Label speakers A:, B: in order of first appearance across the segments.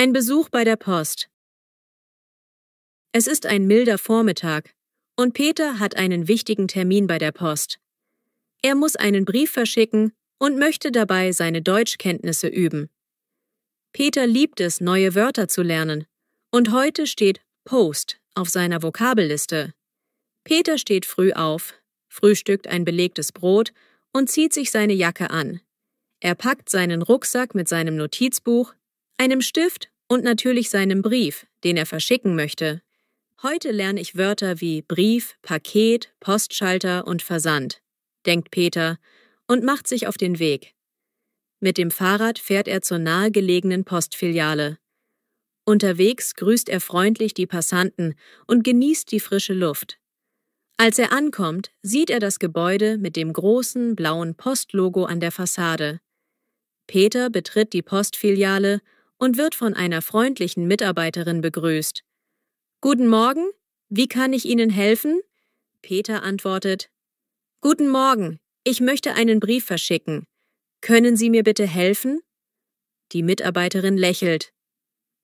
A: Ein Besuch bei der Post. Es ist ein milder Vormittag und Peter hat einen wichtigen Termin bei der Post. Er muss einen Brief verschicken und möchte dabei seine Deutschkenntnisse üben. Peter liebt es, neue Wörter zu lernen, und heute steht Post auf seiner Vokabelliste. Peter steht früh auf, frühstückt ein belegtes Brot und zieht sich seine Jacke an. Er packt seinen Rucksack mit seinem Notizbuch, einem Stift und natürlich seinem Brief, den er verschicken möchte. Heute lerne ich Wörter wie Brief, Paket, Postschalter und Versand, denkt Peter und macht sich auf den Weg. Mit dem Fahrrad fährt er zur nahegelegenen Postfiliale. Unterwegs grüßt er freundlich die Passanten und genießt die frische Luft. Als er ankommt, sieht er das Gebäude mit dem großen blauen Postlogo an der Fassade. Peter betritt die Postfiliale und wird von einer freundlichen Mitarbeiterin begrüßt. »Guten Morgen, wie kann ich Ihnen helfen?« Peter antwortet, »Guten Morgen, ich möchte einen Brief verschicken. Können Sie mir bitte helfen?« Die Mitarbeiterin lächelt.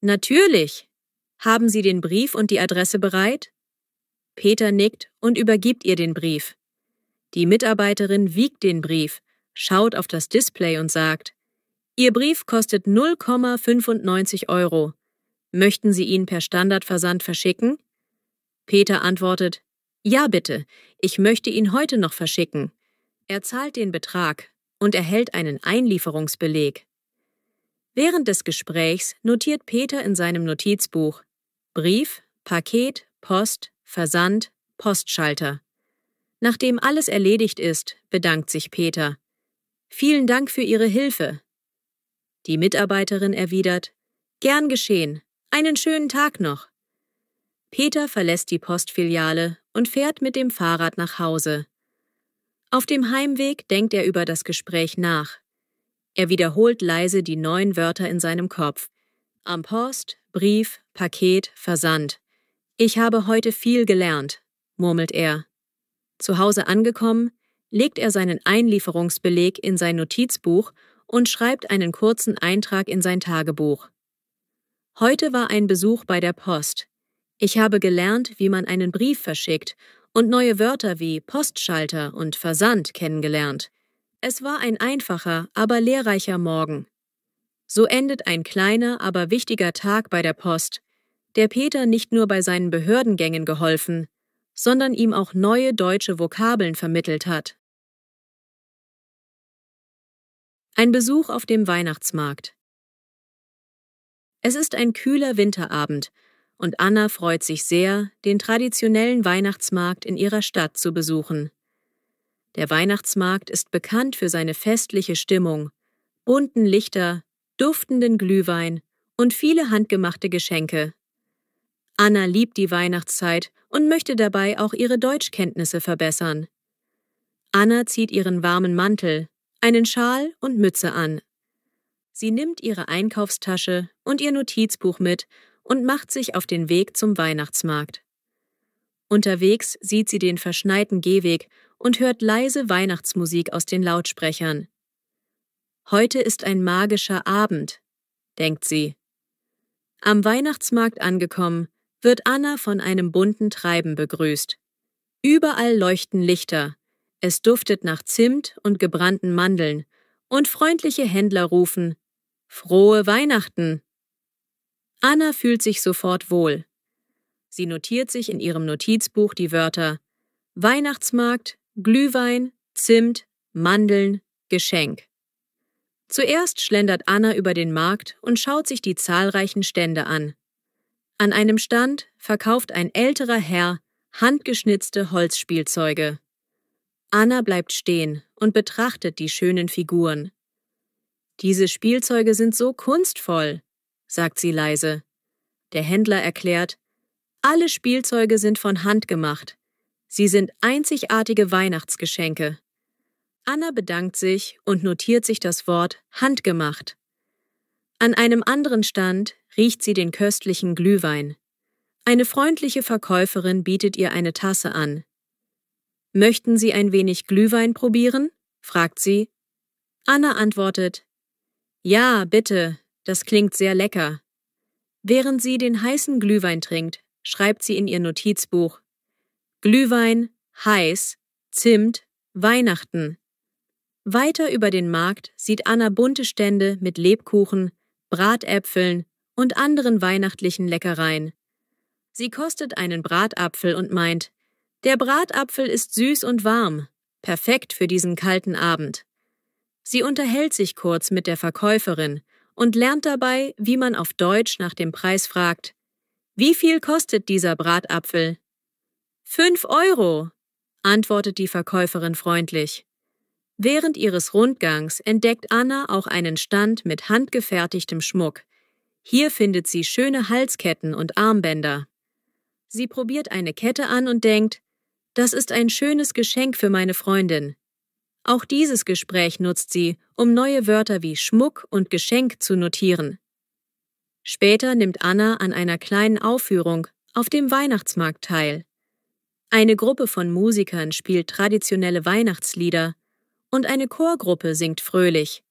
A: »Natürlich. Haben Sie den Brief und die Adresse bereit?« Peter nickt und übergibt ihr den Brief. Die Mitarbeiterin wiegt den Brief, schaut auf das Display und sagt, »Ihr Brief kostet 0,95 €. Möchten Sie ihn per Standardversand verschicken?« Peter antwortet, »Ja bitte, ich möchte ihn heute noch verschicken.« Er zahlt den Betrag und erhält einen Einlieferungsbeleg. Während des Gesprächs notiert Peter in seinem Notizbuch Brief, Paket, Post, Versand, Postschalter. Nachdem alles erledigt ist, bedankt sich Peter. »Vielen Dank für Ihre Hilfe.« Die Mitarbeiterin erwidert, »Gern geschehen. Einen schönen Tag noch.« Peter verlässt die Postfiliale und fährt mit dem Fahrrad nach Hause. Auf dem Heimweg denkt er über das Gespräch nach. Er wiederholt leise die neuen Wörter in seinem Kopf. Am Post, Brief, Paket, Versand. »Ich habe heute viel gelernt«, murmelt er. Zu Hause angekommen, legt er seinen Einlieferungsbeleg in sein Notizbuch und schreibt einen kurzen Eintrag in sein Tagebuch. Heute war ein Besuch bei der Post. Ich habe gelernt, wie man einen Brief verschickt und neue Wörter wie Postschalter und Versand kennengelernt. Es war ein einfacher, aber lehrreicher Morgen. So endet ein kleiner, aber wichtiger Tag bei der Post, der Peter nicht nur bei seinen Behördengängen geholfen, sondern ihm auch neue deutsche Vokabeln vermittelt hat. Ein Besuch auf dem Weihnachtsmarkt. Es ist ein kühler Winterabend und Anna freut sich sehr, den traditionellen Weihnachtsmarkt in ihrer Stadt zu besuchen. Der Weihnachtsmarkt ist bekannt für seine festliche Stimmung, bunten Lichter, duftenden Glühwein und viele handgemachte Geschenke. Anna liebt die Weihnachtszeit und möchte dabei auch ihre Deutschkenntnisse verbessern. Anna zieht ihren warmen Mantel, einen Schal und Mütze an. Sie nimmt ihre Einkaufstasche und ihr Notizbuch mit und macht sich auf den Weg zum Weihnachtsmarkt. Unterwegs sieht sie den verschneiten Gehweg und hört leise Weihnachtsmusik aus den Lautsprechern. Heute ist ein magischer Abend, denkt sie. Am Weihnachtsmarkt angekommen, wird Anna von einem bunten Treiben begrüßt. Überall leuchten Lichter, es duftet nach Zimt und gebrannten Mandeln und freundliche Händler rufen »Frohe Weihnachten!« Anna fühlt sich sofort wohl. Sie notiert sich in ihrem Notizbuch die Wörter Weihnachtsmarkt, Glühwein, Zimt, Mandeln, Geschenk. Zuerst schlendert Anna über den Markt und schaut sich die zahlreichen Stände an. An einem Stand verkauft ein älterer Herr handgeschnitzte Holzspielzeuge. Anna bleibt stehen und betrachtet die schönen Figuren. »Diese Spielzeuge sind so kunstvoll«, sagt sie leise. Der Händler erklärt, »Alle Spielzeuge sind von Hand gemacht. Sie sind einzigartige Weihnachtsgeschenke.« Anna bedankt sich und notiert sich das Wort handgemacht. An einem anderen Stand riecht sie den köstlichen Glühwein. Eine freundliche Verkäuferin bietet ihr eine Tasse an. »Möchten Sie ein wenig Glühwein probieren?« fragt sie. Anna antwortet, »Ja, bitte, das klingt sehr lecker.« Während sie den heißen Glühwein trinkt, schreibt sie in ihr Notizbuch: Glühwein, heiß, Zimt, Weihnachten. Weiter über den Markt sieht Anna bunte Stände mit Lebkuchen, Bratäpfeln und anderen weihnachtlichen Leckereien. Sie kostet einen Bratapfel und meint: Der Bratapfel ist süß und warm, perfekt für diesen kalten Abend. Sie unterhält sich kurz mit der Verkäuferin und lernt dabei, wie man auf Deutsch nach dem Preis fragt: Wie viel kostet dieser Bratapfel? 5 Euro, antwortet die Verkäuferin freundlich. Während ihres Rundgangs entdeckt Anna auch einen Stand mit handgefertigtem Schmuck. Hier findet sie schöne Halsketten und Armbänder. Sie probiert eine Kette an und denkt: Das ist ein schönes Geschenk für meine Freundin. Auch dieses Gespräch nutzt sie, um neue Wörter wie Schmuck und Geschenk zu notieren. Später nimmt Anna an einer kleinen Aufführung auf dem Weihnachtsmarkt teil. Eine Gruppe von Musikern spielt traditionelle Weihnachtslieder und eine Chorgruppe singt fröhlich.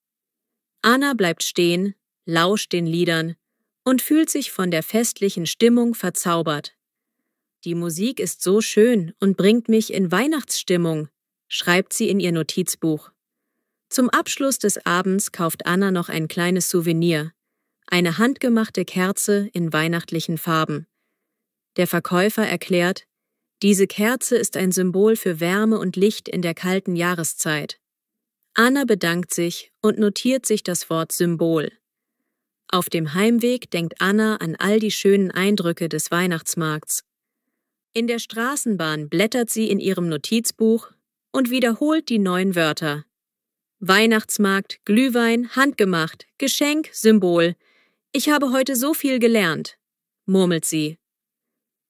A: Anna bleibt stehen, lauscht den Liedern und fühlt sich von der festlichen Stimmung verzaubert. Die Musik ist so schön und bringt mich in Weihnachtsstimmung, schreibt sie in ihr Notizbuch. Zum Abschluss des Abends kauft Anna noch ein kleines Souvenir, eine handgemachte Kerze in weihnachtlichen Farben. Der Verkäufer erklärt: Diese Kerze ist ein Symbol für Wärme und Licht in der kalten Jahreszeit. Anna bedankt sich und notiert sich das Wort Symbol. Auf dem Heimweg denkt Anna an all die schönen Eindrücke des Weihnachtsmarkts. In der Straßenbahn blättert sie in ihrem Notizbuch und wiederholt die neuen Wörter. Weihnachtsmarkt, Glühwein, handgemacht, Geschenk, Symbol. Ich habe heute so viel gelernt, murmelt sie.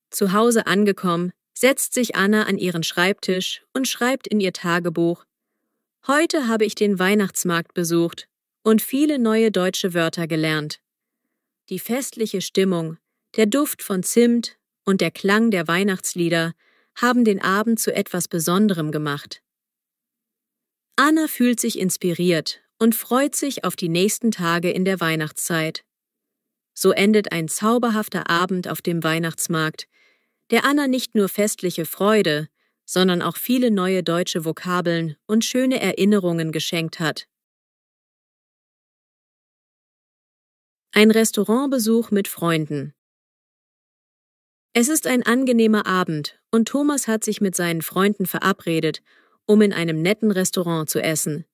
A: Zu Hause angekommen, setzt sich Anna an ihren Schreibtisch und schreibt in ihr Tagebuch: Heute habe ich den Weihnachtsmarkt besucht und viele neue deutsche Wörter gelernt. Die festliche Stimmung, der Duft von Zimt und der Klang der Weihnachtslieder haben den Abend zu etwas Besonderem gemacht. Anna fühlt sich inspiriert und freut sich auf die nächsten Tage in der Weihnachtszeit. So endet ein zauberhafter Abend auf dem Weihnachtsmarkt, der Anna nicht nur festliche Freude, sondern auch viele neue deutsche Vokabeln und schöne Erinnerungen geschenkt hat. Ein Restaurantbesuch mit Freunden. Es ist ein angenehmer Abend und Thomas hat sich mit seinen Freunden verabredet, um in einem netten Restaurant zu essen.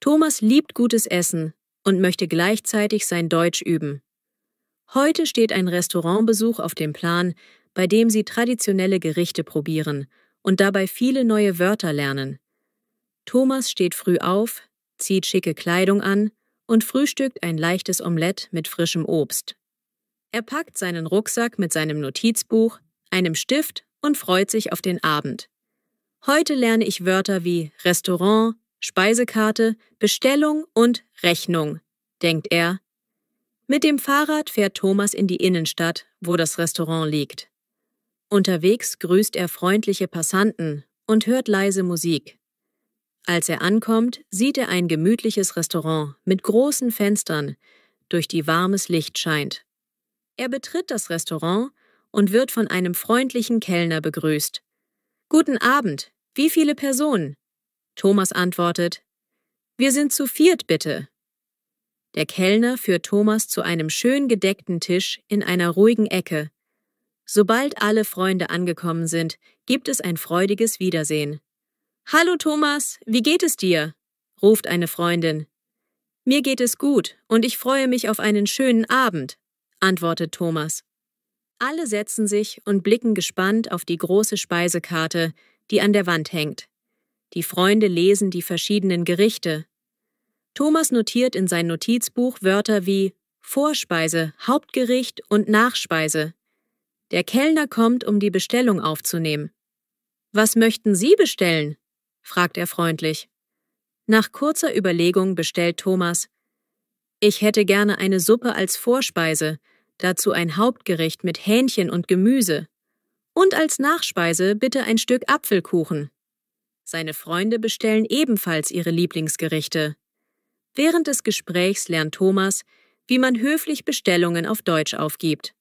A: Thomas liebt gutes Essen und möchte gleichzeitig sein Deutsch üben. Heute steht ein Restaurantbesuch auf dem Plan, bei dem sie traditionelle Gerichte probieren und dabei viele neue Wörter lernen. Thomas steht früh auf, zieht schicke Kleidung an und frühstückt ein leichtes Omelett mit frischem Obst. Er packt seinen Rucksack mit seinem Notizbuch, einem Stift und freut sich auf den Abend. Heute lerne ich Wörter wie Restaurant, Speisekarte, Bestellung und Rechnung, denkt er. Mit dem Fahrrad fährt Thomas in die Innenstadt, wo das Restaurant liegt. Unterwegs grüßt er freundliche Passanten und hört leise Musik. Als er ankommt, sieht er ein gemütliches Restaurant mit großen Fenstern, durch die warmes Licht scheint. Er betritt das Restaurant und wird von einem freundlichen Kellner begrüßt. »Guten Abend, wie viele Personen?« Thomas antwortet: »Wir sind zu 4, bitte.« Der Kellner führt Thomas zu einem schön gedeckten Tisch in einer ruhigen Ecke. Sobald alle Freunde angekommen sind, gibt es ein freudiges Wiedersehen. »Hallo Thomas, wie geht es dir?« ruft eine Freundin. »Mir geht es gut und ich freue mich auf einen schönen Abend«, antwortet Thomas. Alle setzen sich und blicken gespannt auf die große Speisekarte, die an der Wand hängt. Die Freunde lesen die verschiedenen Gerichte. Thomas notiert in sein Notizbuch Wörter wie Vorspeise, Hauptgericht und Nachspeise. Der Kellner kommt, um die Bestellung aufzunehmen. »Was möchten Sie bestellen?« fragt er freundlich. Nach kurzer Überlegung bestellt Thomas: »Ich hätte gerne eine Suppe als Vorspeise, dazu ein Hauptgericht mit Hähnchen und Gemüse. Und als Nachspeise bitte ein Stück Apfelkuchen.« Seine Freunde bestellen ebenfalls ihre Lieblingsgerichte. Während des Gesprächs lernt Thomas, wie man höflich Bestellungen auf Deutsch aufgibt.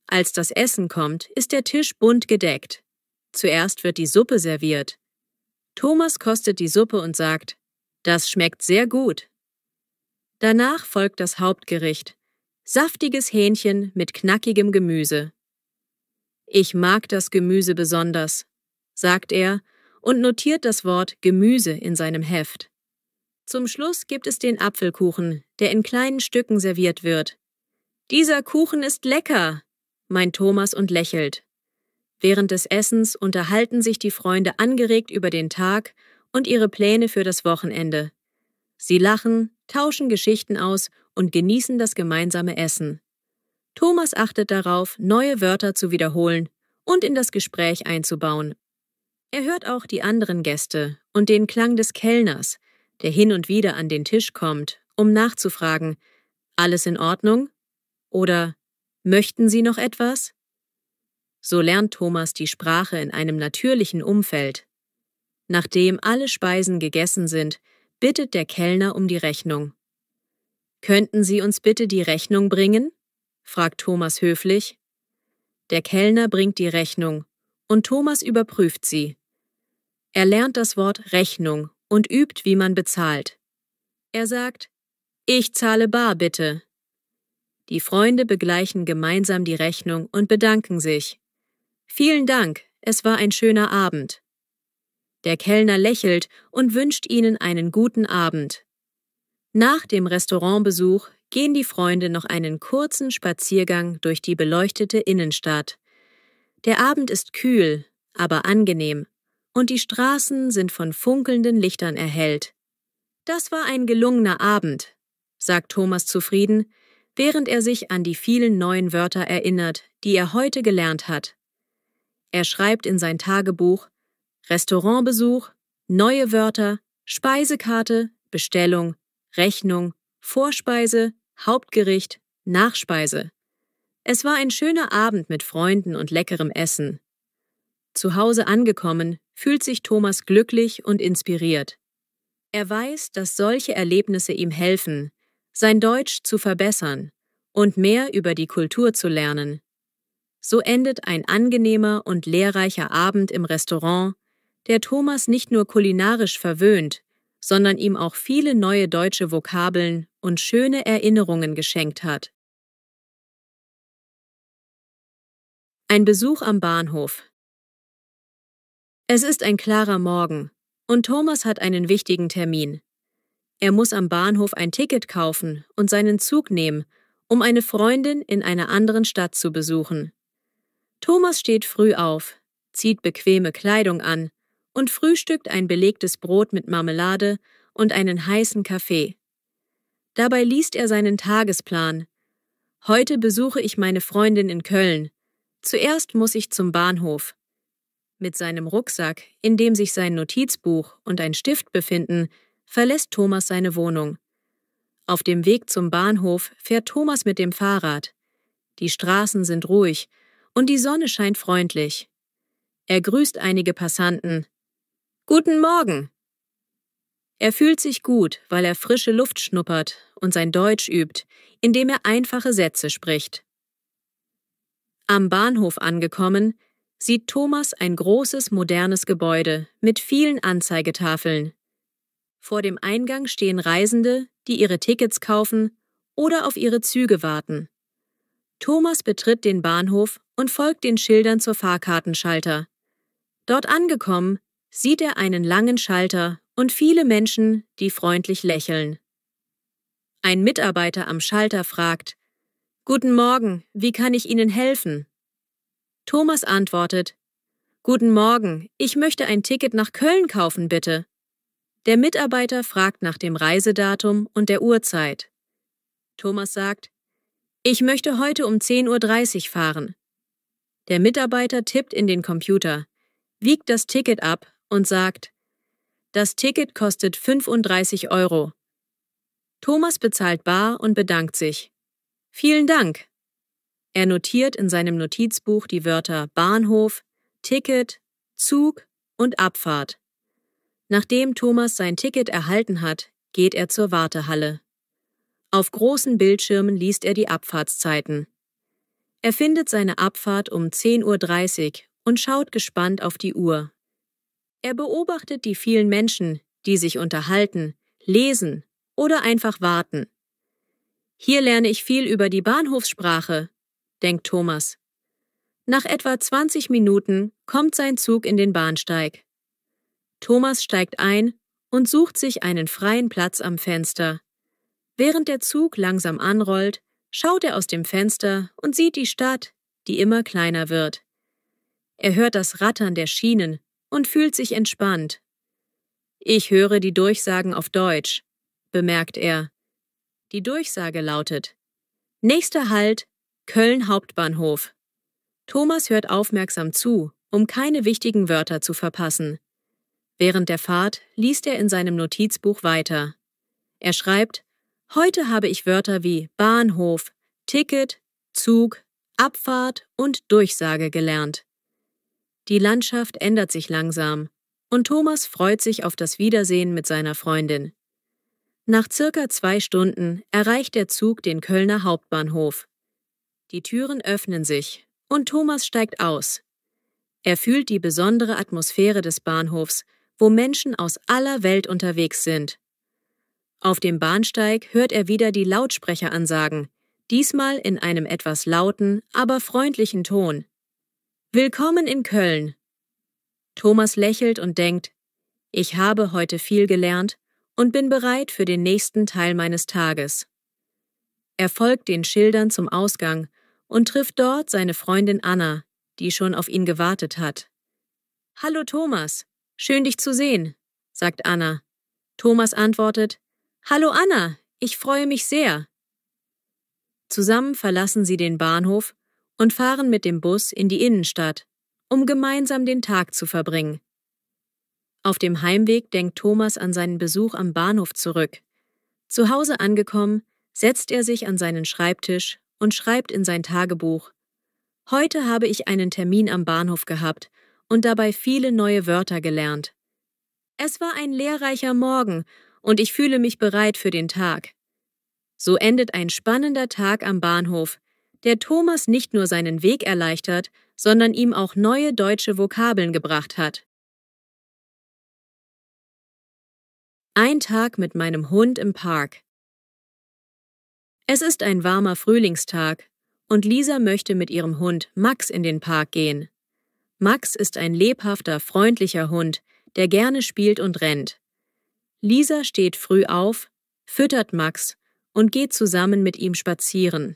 A: Als das Essen kommt, ist der Tisch bunt gedeckt. Zuerst wird die Suppe serviert. Thomas kostet die Suppe und sagt: „Das schmeckt sehr gut." Danach folgt das Hauptgericht: saftiges Hähnchen mit knackigem Gemüse. „Ich mag das Gemüse besonders", sagt er und notiert das Wort Gemüse in seinem Heft. Zum Schluss gibt es den Apfelkuchen, der in kleinen Stücken serviert wird. „Dieser Kuchen ist lecker", meint Thomas und lächelt. Während des Essens unterhalten sich die Freunde angeregt über den Tag und ihre Pläne für das Wochenende. Sie lachen, tauschen Geschichten aus und genießen das gemeinsame Essen. Thomas achtet darauf, neue Wörter zu wiederholen und in das Gespräch einzubauen. Er hört auch die anderen Gäste und den Klang des Kellners, der hin und wieder an den Tisch kommt, um nachzufragen: „Alles in Ordnung?" oder „Möchten Sie noch etwas?" So lernt Thomas die Sprache in einem natürlichen Umfeld. Nachdem alle Speisen gegessen sind, bittet der Kellner um die Rechnung. „Könnten Sie uns bitte die Rechnung bringen?" fragt Thomas höflich. Der Kellner bringt die Rechnung und Thomas überprüft sie. Er lernt das Wort Rechnung und übt, wie man bezahlt. Er sagt: „Ich zahle bar, bitte." Die Freunde begleichen gemeinsam die Rechnung und bedanken sich. „Vielen Dank, es war ein schöner Abend." Der Kellner lächelt und wünscht ihnen einen guten Abend. Nach dem Restaurantbesuch gehen die Freunde noch einen kurzen Spaziergang durch die beleuchtete Innenstadt. Der Abend ist kühl, aber angenehm, und die Straßen sind von funkelnden Lichtern erhellt. „Das war ein gelungener Abend", sagt Thomas zufrieden, während er sich an die vielen neuen Wörter erinnert, die er heute gelernt hat. Er schreibt in sein Tagebuch: Restaurantbesuch, neue Wörter, Speisekarte, Bestellung, Rechnung, Vorspeise, Hauptgericht, Nachspeise. Es war ein schöner Abend mit Freunden und leckerem Essen. Zu Hause angekommen, fühlt sich Thomas glücklich und inspiriert. Er weiß, dass solche Erlebnisse ihm helfen, sein Deutsch zu verbessern und mehr über die Kultur zu lernen. So endet ein angenehmer und lehrreicher Abend im Restaurant, der Thomas nicht nur kulinarisch verwöhnt, sondern ihm auch viele neue deutsche Vokabeln und schöne Erinnerungen geschenkt hat. Ein Besuch am Bahnhof. Es ist ein klarer Morgen und Thomas hat einen wichtigen Termin. Er muss am Bahnhof ein Ticket kaufen und seinen Zug nehmen, um eine Freundin in einer anderen Stadt zu besuchen. Thomas steht früh auf, zieht bequeme Kleidung an und frühstückt ein belegtes Brot mit Marmelade und einen heißen Kaffee. Dabei liest er seinen Tagesplan. „Heute besuche ich meine Freundin in Köln. Zuerst muss ich zum Bahnhof." Mit seinem Rucksack, in dem sich sein Notizbuch und ein Stift befinden, verlässt Thomas seine Wohnung. Auf dem Weg zum Bahnhof fährt Thomas mit dem Fahrrad. Die Straßen sind ruhig und die Sonne scheint freundlich. Er grüßt einige Passanten. „Guten Morgen!" Er fühlt sich gut, weil er frische Luft schnuppert und sein Deutsch übt, indem er einfache Sätze spricht. Am Bahnhof angekommen, sieht Thomas ein großes, modernes Gebäude mit vielen Anzeigetafeln. Vor dem Eingang stehen Reisende, die ihre Tickets kaufen oder auf ihre Züge warten. Thomas betritt den Bahnhof und folgt den Schildern zur Fahrkartenschalter. Dort angekommen, sieht er einen langen Schalter und viele Menschen, die freundlich lächeln. Ein Mitarbeiter am Schalter fragt: „Guten Morgen, wie kann ich Ihnen helfen?" Thomas antwortet: „Guten Morgen, ich möchte ein Ticket nach Köln kaufen, bitte." Der Mitarbeiter fragt nach dem Reisedatum und der Uhrzeit. Thomas sagt: „Ich möchte heute um 10:30 Uhr fahren." Der Mitarbeiter tippt in den Computer, wiegt das Ticket ab und sagt: „Das Ticket kostet 35 Euro." Thomas bezahlt bar und bedankt sich. „Vielen Dank." Er notiert in seinem Notizbuch die Wörter Bahnhof, Ticket, Zug und Abfahrt. Nachdem Thomas sein Ticket erhalten hat, geht er zur Wartehalle. Auf großen Bildschirmen liest er die Abfahrtszeiten. Er findet seine Abfahrt um 10:30 Uhr und schaut gespannt auf die Uhr. Er beobachtet die vielen Menschen, die sich unterhalten, lesen oder einfach warten. Hier lerne ich viel über die Bahnhofssprache, denkt Thomas. Nach etwa 20 Minuten kommt sein Zug in den Bahnsteig. Thomas steigt ein und sucht sich einen freien Platz am Fenster. Während der Zug langsam anrollt, schaut er aus dem Fenster und sieht die Stadt, die immer kleiner wird. Er hört das Rattern der Schienen und fühlt sich entspannt. Ich höre die Durchsagen auf Deutsch, bemerkt er. Die Durchsage lautet: Nächster Halt, Köln Hauptbahnhof. Thomas hört aufmerksam zu, um keine wichtigen Wörter zu verpassen. Während der Fahrt liest er in seinem Notizbuch weiter. Er schreibt: Heute habe ich Wörter wie Bahnhof, Ticket, Zug, Abfahrt und Durchsage gelernt. Die Landschaft ändert sich langsam und Thomas freut sich auf das Wiedersehen mit seiner Freundin. Nach circa 2 Stunden erreicht der Zug den Kölner Hauptbahnhof. Die Türen öffnen sich und Thomas steigt aus. Er fühlt die besondere Atmosphäre des Bahnhofs, wo Menschen aus aller Welt unterwegs sind. Auf dem Bahnsteig hört er wieder die Lautsprecheransagen, diesmal in einem etwas lauten, aber freundlichen Ton. Willkommen in Köln. Thomas lächelt und denkt: Ich habe heute viel gelernt und bin bereit für den nächsten Teil meines Tages. Er folgt den Schildern zum Ausgang und trifft dort seine Freundin Anna, die schon auf ihn gewartet hat. »Hallo Thomas, schön dich zu sehen«, sagt Anna. Thomas antwortet: »Hallo Anna, ich freue mich sehr.« Zusammen verlassen sie den Bahnhof und fahren mit dem Bus in die Innenstadt, um gemeinsam den Tag zu verbringen. Auf dem Heimweg denkt Thomas an seinen Besuch am Bahnhof zurück. Zu Hause angekommen, setzt er sich an seinen Schreibtisch und schreibt in sein Tagebuch: Heute habe ich einen Termin am Bahnhof gehabt und dabei viele neue Wörter gelernt. Es war ein lehrreicher Morgen und ich fühle mich bereit für den Tag. So endet ein spannender Tag am Bahnhof, der Thomas nicht nur seinen Weg erleichtert, sondern ihm auch neue deutsche Vokabeln gebracht hat. Ein Tag mit meinem Hund im Park. Es ist ein warmer Frühlingstag und Lisa möchte mit ihrem Hund Max in den Park gehen. Max ist ein lebhafter, freundlicher Hund, der gerne spielt und rennt. Lisa steht früh auf, füttert Max und geht zusammen mit ihm spazieren.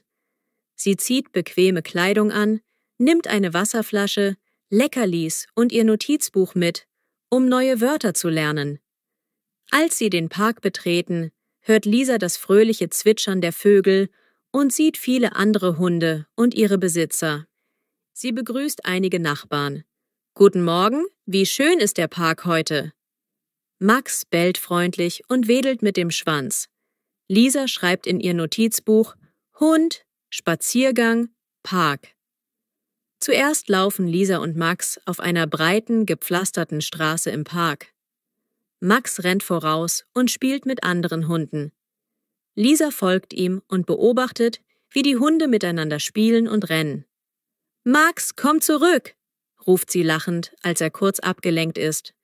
A: Sie zieht bequeme Kleidung an, nimmt eine Wasserflasche, Leckerlis und ihr Notizbuch mit, um neue Wörter zu lernen. Als sie den Park betreten, hört Lisa das fröhliche Zwitschern der Vögel und sieht viele andere Hunde und ihre Besitzer. Sie begrüßt einige Nachbarn. »Guten Morgen, wie schön ist der Park heute?« Max bellt freundlich und wedelt mit dem Schwanz. Lisa schreibt in ihr Notizbuch: Hund, Spaziergang, Park. Zuerst laufen Lisa und Max auf einer breiten, gepflasterten Straße im Park. Max rennt voraus und spielt mit anderen Hunden. Lisa folgt ihm und beobachtet, wie die Hunde miteinander spielen und rennen. »Max, komm zurück«, ruft sie lachend, als er kurz abgelenkt ist.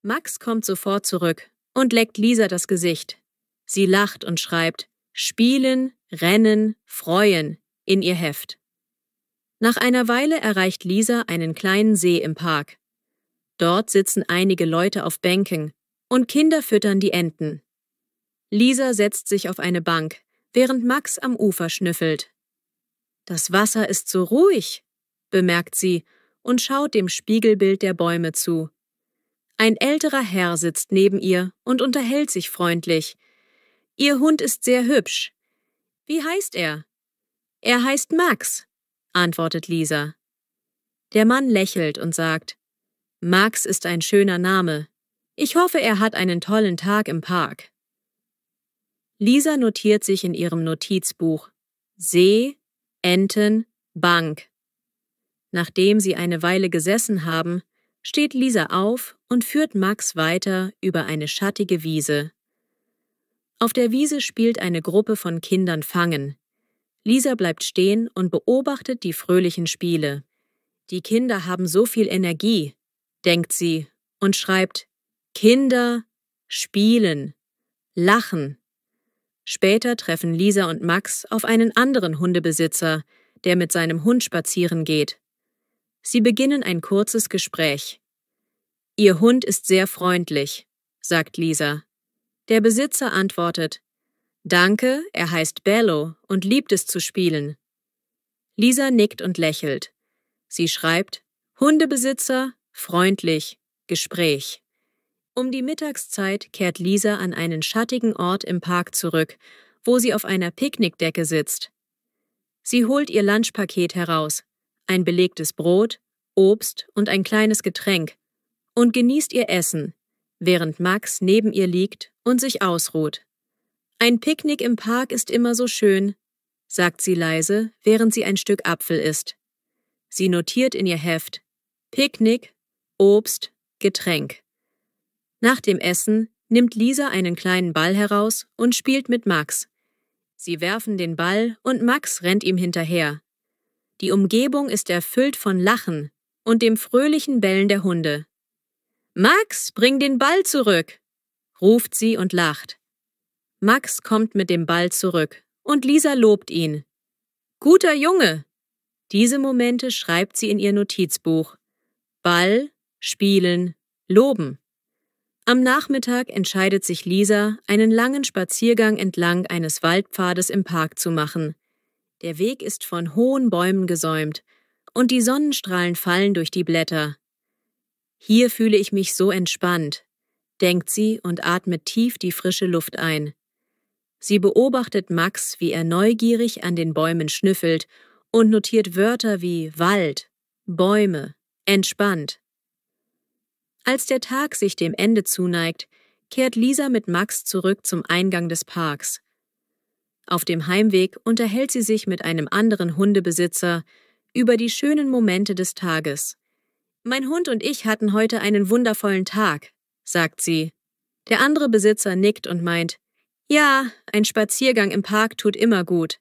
A: Max kommt sofort zurück und leckt Lisa das Gesicht. Sie lacht und schreibt »Spielen, Rennen, Freuen« in ihr Heft. Nach einer Weile erreicht Lisa einen kleinen See im Park. Dort sitzen einige Leute auf Bänken und Kinder füttern die Enten. Lisa setzt sich auf eine Bank, während Max am Ufer schnüffelt. »Das Wasser ist so ruhig«, bemerkt sie und schaut dem Spiegelbild der Bäume zu. Ein älterer Herr sitzt neben ihr und unterhält sich freundlich. Ihr Hund ist sehr hübsch. »Wie heißt er?« »Er heißt Max«, antwortet Lisa. Der Mann lächelt und sagt: »Max ist ein schöner Name. Ich hoffe, er hat einen tollen Tag im Park.« Lisa notiert sich in ihrem Notizbuch: See, Enten, Bank. Nachdem sie eine Weile gesessen haben, steht Lisa auf und führt Max weiter über eine schattige Wiese. Auf der Wiese spielt eine Gruppe von Kindern Fangen. Lisa bleibt stehen und beobachtet die fröhlichen Spiele. Die Kinder haben so viel Energie, denkt sie und schreibt: Kinder, spielen, lachen. Später treffen Lisa und Max auf einen anderen Hundebesitzer, der mit seinem Hund spazieren geht. Sie beginnen ein kurzes Gespräch. Ihr Hund ist sehr freundlich, sagt Lisa. Der Besitzer antwortet: Danke, er heißt Bello und liebt es zu spielen. Lisa nickt und lächelt. Sie schreibt: Hundebesitzer, freundlich, Gespräch. Um die Mittagszeit kehrt Lisa an einen schattigen Ort im Park zurück, wo sie auf einer Picknickdecke sitzt. Sie holt ihr Lunchpaket heraus, ein belegtes Brot, Obst und ein kleines Getränk, und genießt ihr Essen, während Max neben ihr liegt und sich ausruht. Ein Picknick im Park ist immer so schön, sagt sie leise, während sie ein Stück Apfel isst. Sie notiert in ihr Heft: Picknick, Obst, Getränk. Nach dem Essen nimmt Lisa einen kleinen Ball heraus und spielt mit Max. Sie werfen den Ball und Max rennt ihm hinterher. Die Umgebung ist erfüllt von Lachen und dem fröhlichen Bellen der Hunde. Max, bring den Ball zurück, ruft sie und lacht. Max kommt mit dem Ball zurück und Lisa lobt ihn. Guter Junge! Diese Momente schreibt sie in ihr Notizbuch. Ball, spielen, loben. Am Nachmittag entscheidet sich Lisa, einen langen Spaziergang entlang eines Waldpfades im Park zu machen. Der Weg ist von hohen Bäumen gesäumt und die Sonnenstrahlen fallen durch die Blätter. Hier fühle ich mich so entspannt, denkt sie und atmet tief die frische Luft ein. Sie beobachtet Max, wie er neugierig an den Bäumen schnüffelt und notiert Wörter wie Wald, Bäume, entspannt. Als der Tag sich dem Ende zuneigt, kehrt Lisa mit Max zurück zum Eingang des Parks. Auf dem Heimweg unterhält sie sich mit einem anderen Hundebesitzer über die schönen Momente des Tages. Mein Hund und ich hatten heute einen wundervollen Tag, sagt sie. Der andere Besitzer nickt und meint: Ja, ein Spaziergang im Park tut immer gut.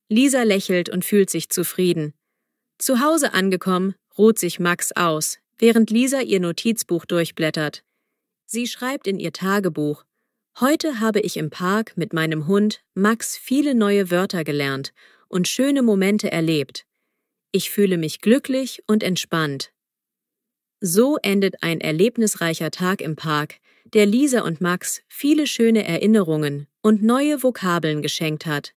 A: Lisa lächelt und fühlt sich zufrieden. Zu Hause angekommen, ruht sich Max aus, während Lisa ihr Notizbuch durchblättert. Sie schreibt in ihr Tagebuch: Heute habe ich im Park mit meinem Hund Max viele neue Wörter gelernt und schöne Momente erlebt. Ich fühle mich glücklich und entspannt. So endet ein erlebnisreicher Tag im Park, der Lisa und Max viele schöne Erinnerungen und neue Vokabeln geschenkt hat.